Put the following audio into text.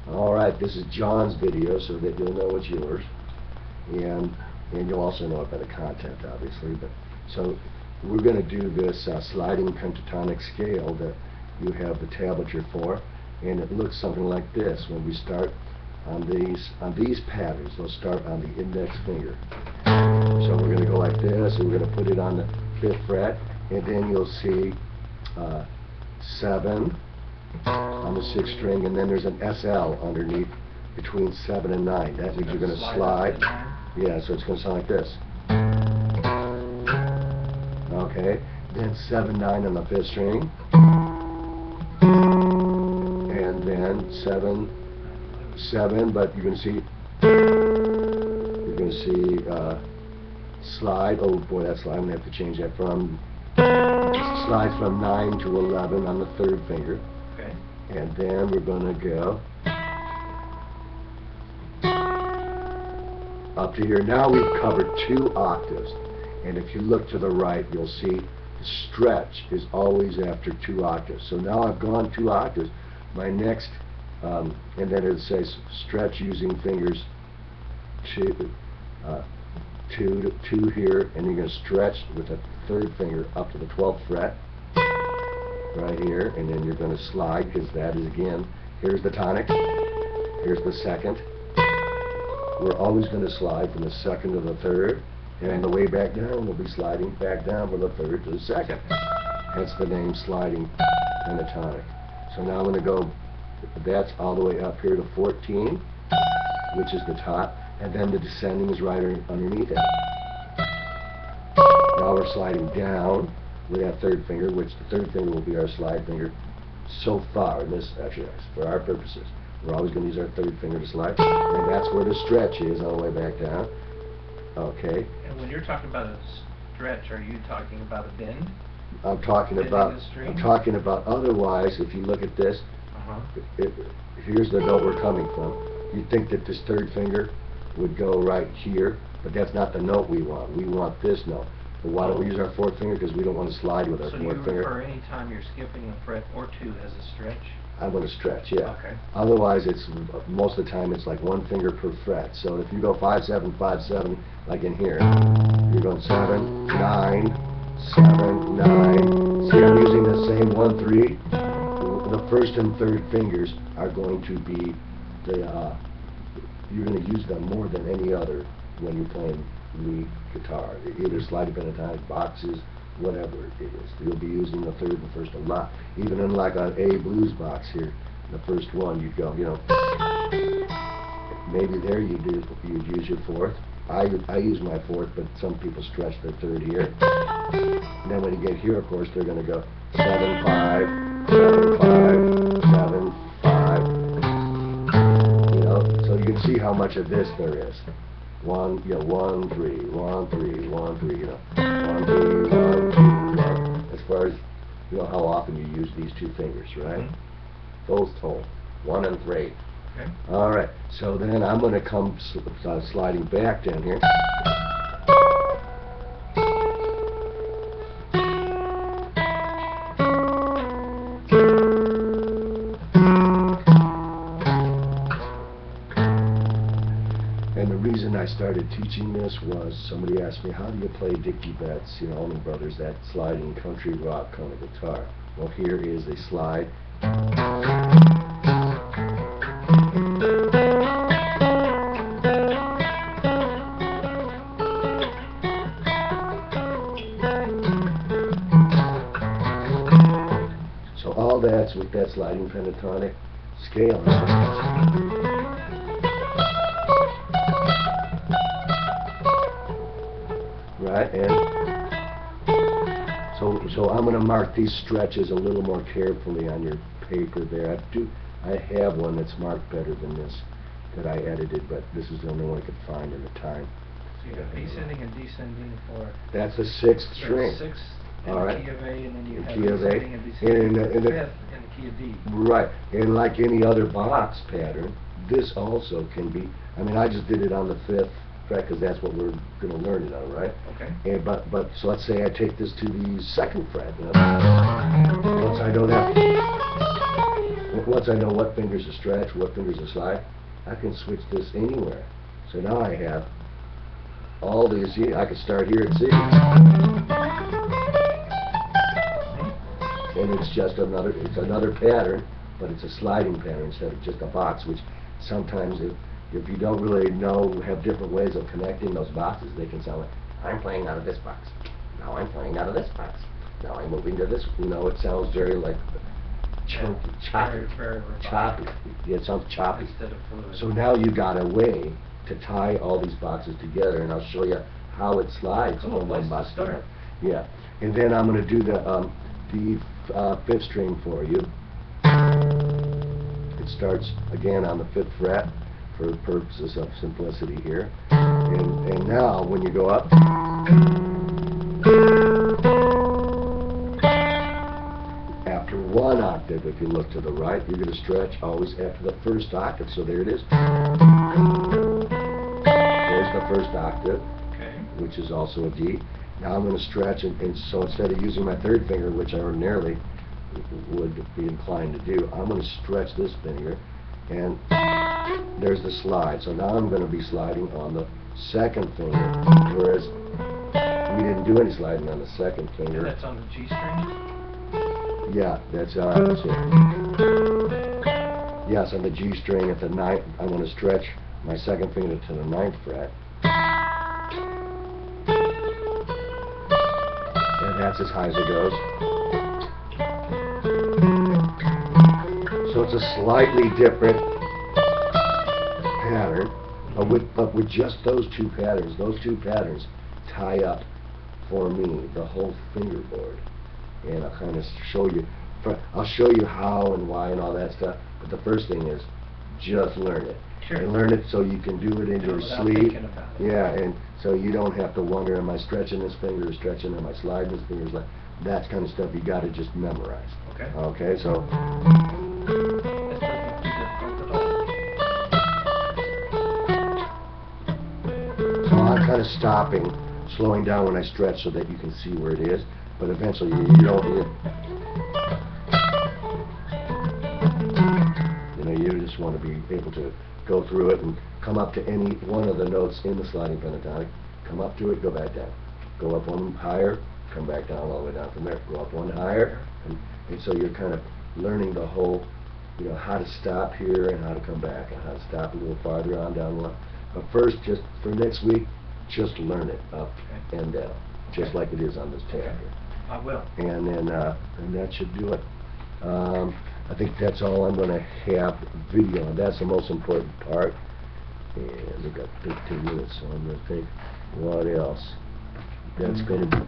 Alright, this is John's video so that you'll know it's yours. And you'll also know it by the content, obviously. But so we're going to do this sliding pentatonic scale that you have the tablature for, and it looks something like this. When we start on these patterns, they'll start on the index finger. So we're going to go like this, and we're going to put it on the 5th fret, and then you'll see 7 on the 6th string, and then there's an SL underneath between 7 and 9. That means you're going to slide. Yeah, so it's going to sound like this. Okay, then 7, 9 on the 5th string, and then 7, 7. But you're going to see slide. Oh boy, that's slide. I'm going to have to change that from slide from 9 to 11 on the 3rd finger. Okay. And then we're going to go up to here. Now we've covered 2 octaves, and if you look to the right, you'll see the stretch is always after 2 octaves. So now I've gone 2 octaves. My next, and then it says stretch using fingers 2 here, and you're going to stretch with the 3rd finger up to the 12th fret, right here, and then you're going to slide, because that is, again, here's the tonic, here's the 2nd. We're always going to slide from the 2nd to the 3rd, and on the way back down, we'll be sliding back down from the 3rd to the 2nd. Hence the name sliding pentatonic. So now I'm going to go, that's all the way up here to 14, which is the top, and then the descending is right underneath it. Now we're sliding down with that 3rd finger, which the 3rd finger will be our slide finger so far in this exercise, for our purposes. We're always going to use our 3rd finger to slide, and that's where the stretch is all the way back down. Okay. And when you're talking about a stretch, are you talking about a bend? I'm talking about otherwise, if you look at this, here's the note we're coming from. You'd think that this 3rd finger would go right here, but that's not the note we want. We want this note. But why don't we use our 4th finger? Because we don't want to slide with our 4th finger. So you refer any time you're skipping a fret or 2 as a stretch? I'm going to stretch, yeah. Okay. Otherwise, it's most of the time it's like 1 finger per fret. So if you go 5, 7, 5, 7, like in here, you're going 7, 9, 7, 9. See, I'm using the same 1, 3. The 1st and 3rd fingers are going to be the you're going to use them more than any other when you're playing lead guitar. Either sliding pentatonic, boxes, whatever it is. You'll be using the 3rd and 1st a lot. Even in like an A blues box here, the 1st one you'd go, you know, maybe there you'd use your 4th. I use my 4th, but some people stretch their 3rd here. And then when you get here, of course, they're going to go 7, 5, 7, 5, 7, 5. So you can see how much of this there is. 1, 3, 1, 3, 1, 3, 1, 3, 1, 2, 1. As far as, how often you use these 2 fingers, right? Both told, 1 and 3. Okay. All right, so then I'm going to come sliding back down here. And the reason I started teaching this was somebody asked me, how do you play Dickie Betts, Allman Brothers, that sliding country rock kind of guitar? Well, here is a slide. So all that's with that sliding pentatonic scale. Right, and so I'm going to mark these stretches a little more carefully on your paper there. I have one that's marked better than this that I edited, but this is the only one I could find in the time. So you got ascending and descending for... That's the 6th string. 6th in All right. the key of A, and then you have key of A, ascending and descending and in the 5th in the key of D. Right, and like any other box pattern, this also can be, I just did it on the 5th fret because that's what we're going to learn it on, right? Okay. And but so let's say I take this to the 2nd fret. Once I know that, once I know what fingers to stretch, what fingers to slide, I can switch this anywhere. So now I have all these here. I can start here at C. And it's just another pattern, but it's a sliding pattern instead of just a box, which sometimes if you don't really have different ways of connecting those boxes, they can sound like, I'm playing out of this box. Now I'm playing out of this box. Now I'm moving to this. It sounds very like chunky, choppy. Very robotic. Choppy. Yeah, it sounds choppy. Instead of fluid. So now you got a way to tie all these boxes together, and I'll show you how it slides Cool, from one place to box to start. another. Yeah, and then I'm going to do the fifth string for you. It starts again on the 5th fret for the purposes of simplicity here. And now when you go up, after 1 octave, if you look to the right, you're going to stretch always after the 1st octave. So there it is. There's the 1st octave, Okay. which is also a D. Now I'm going to stretch, and so instead of using my 3rd finger, which I ordinarily would be inclined to do, I'm going to stretch this finger, and there's the slide. So now I'm going to be sliding on the 2nd finger, whereas we didn't do any sliding on the 2nd finger. And that's on the G string? Yeah, that's it. Yes, on the G string at the 9th, I'm going to stretch my 2nd finger to the 9th fret. And that's as high as it goes. So it's a slightly different pattern, but with just those two patterns tie up for me the whole fingerboard. And I'll kind of show you, I'll show you how and why and all that stuff, but the first thing is just learn it. Sure. And learn it so you can do it in your Without sleep. thinking about it. Yeah, and so you don't have to wonder, am I stretching this finger or stretching, am I sliding this finger? That kind of stuff you got to just memorize. Okay. Okay, so That doesn't do difficult at all. So I'm kind of stopping, slowing down when I stretch so that you can see where it is, but eventually you just want to be able to go through it and come up to any one of the notes in the sliding pentatonic, come up to it, go back down. Go up one higher, come back down all the way down from there. Go up one higher, and so you're kind of learning the whole, how to stop here and how to come back and how to stop a little farther on down one. But first, just for next week, just learn it up and down, just like it is on this tab here. I will. And then and that should do it. I think that's all I'm going to have video on. That's the most important part. And we've got 15 minutes, so I'm going to think, what else? That's going to be